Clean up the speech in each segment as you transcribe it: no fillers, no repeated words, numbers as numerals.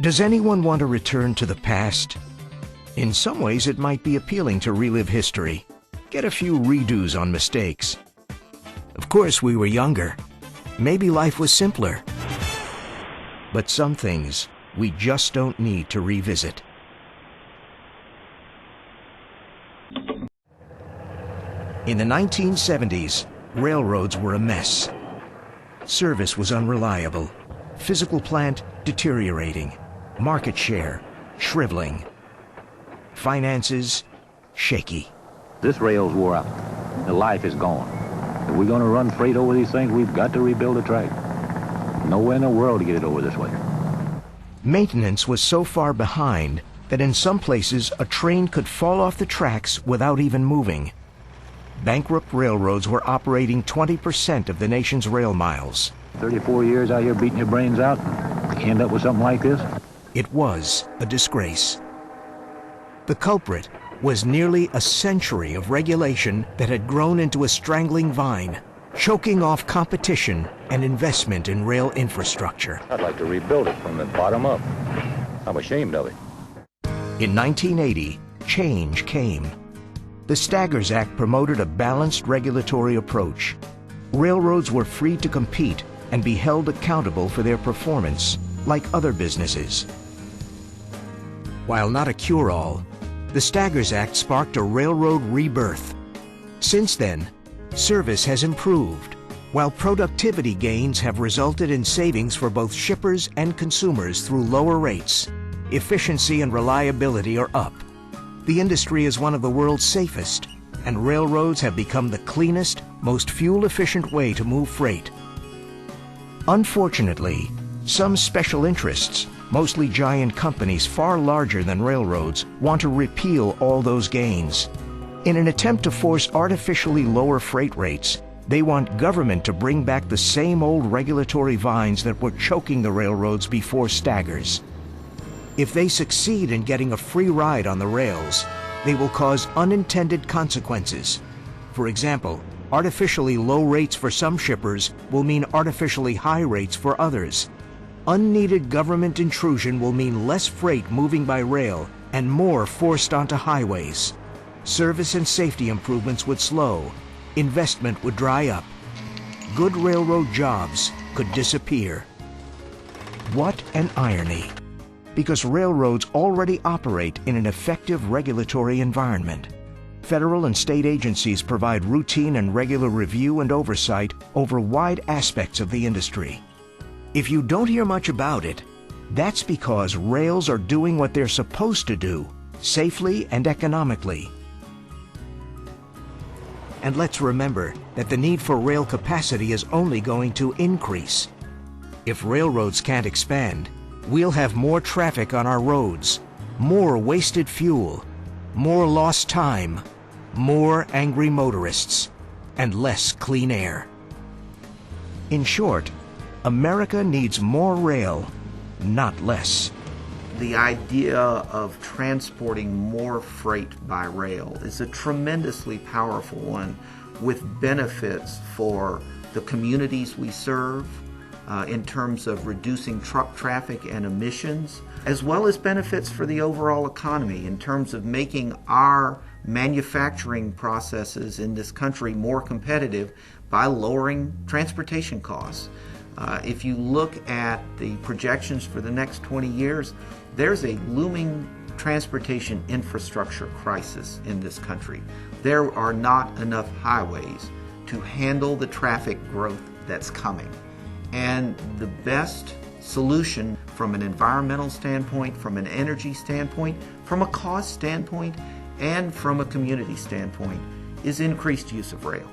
Does anyone want to return to the past? In some ways, it might be appealing to relive history, get a few redos on mistakes. Of course, we were younger. Maybe life was simpler. But some things we just don't need to revisit. In the 1970s, railroads were a mess. Service was unreliable, physical plant deteriorating, market share shriveling, finances shaky. This rail's wore out. The life is gone. If we're going to run freight over these things, we've got to rebuild the track. Nowhere in the world to get it over this way. Maintenance was so far behind that in some places a train could fall off the tracks without even moving. Bankrupt railroads were operating 20% of the nation's rail miles. 34 years out here beating your brains out, you end up with something like this? It was a disgrace. The culprit was nearly a century of regulation that had grown into a strangling vine, choking off competition and investment in rail infrastructure. I'd like to rebuild it from the bottom up. I'm ashamed of it. In 1980, change came. The Staggers Act promoted a balanced regulatory approach. Railroads were free to compete and be held accountable for their performance, like other businesses. While not a cure-all, the Staggers Act sparked a railroad rebirth. Since then, service has improved, while productivity gains have resulted in savings for both shippers and consumers through lower rates. Efficiency and reliability are up. The industry is one of the world's safest, and railroads have become the cleanest, most fuel-efficient way to move freight. Unfortunately, some special interests, mostly giant companies far larger than railroads, want to repeal all those gains. In an attempt to force artificially lower freight rates, they want government to bring back the same old regulatory vines that were choking the railroads before Staggers. If they succeed in getting a free ride on the rails, they will cause unintended consequences. For example, artificially low rates for some shippers will mean artificially high rates for others. Unneeded government intrusion will mean less freight moving by rail and more forced onto highways. Service and safety improvements would slow. Investment would dry up. Good railroad jobs could disappear. What an irony! Because railroads already operate in an effective regulatory environment. Federal and state agencies provide routine and regular review and oversight over wide aspects of the industry. If you don't hear much about it, that's because rails are doing what they're supposed to do, safely and economically. And let's remember that the need for rail capacity is only going to increase. If railroads can't expand, we'll have more traffic on our roads, more wasted fuel, more lost time, more angry motorists, and less clean air. In short, America needs more rail, not less. The idea of transporting more freight by rail is a tremendously powerful one with benefits for the communities we serve, in terms of reducing truck traffic and emissions, as well as benefits for the overall economy in terms of making our manufacturing processes in this country more competitive by lowering transportation costs. If you look at the projections for the next 20 years, there's a looming transportation infrastructure crisis in this country. There are not enough highways to handle the traffic growth that's coming. And the best solution from an environmental standpoint, from an energy standpoint, from a cost standpoint, and from a community standpoint is increased use of rail.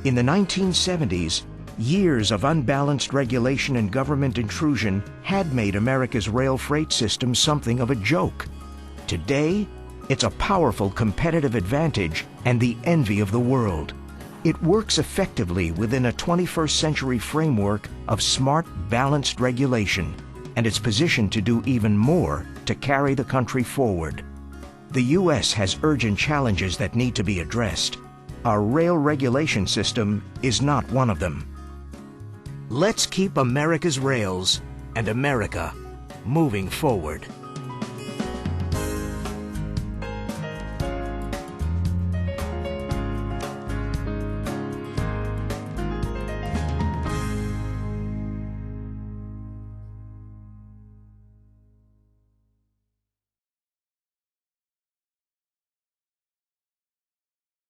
In the 1970s, years of unbalanced regulation and government intrusion had made America's rail freight system something of a joke. Today, it's a powerful competitive advantage and the envy of the world. It works effectively within a 21st century framework of smart, balanced regulation, and it's positioned to do even more to carry the country forward. The U.S. has urgent challenges that need to be addressed. Our rail regulation system is not one of them. Let's keep America's rails and America moving forward.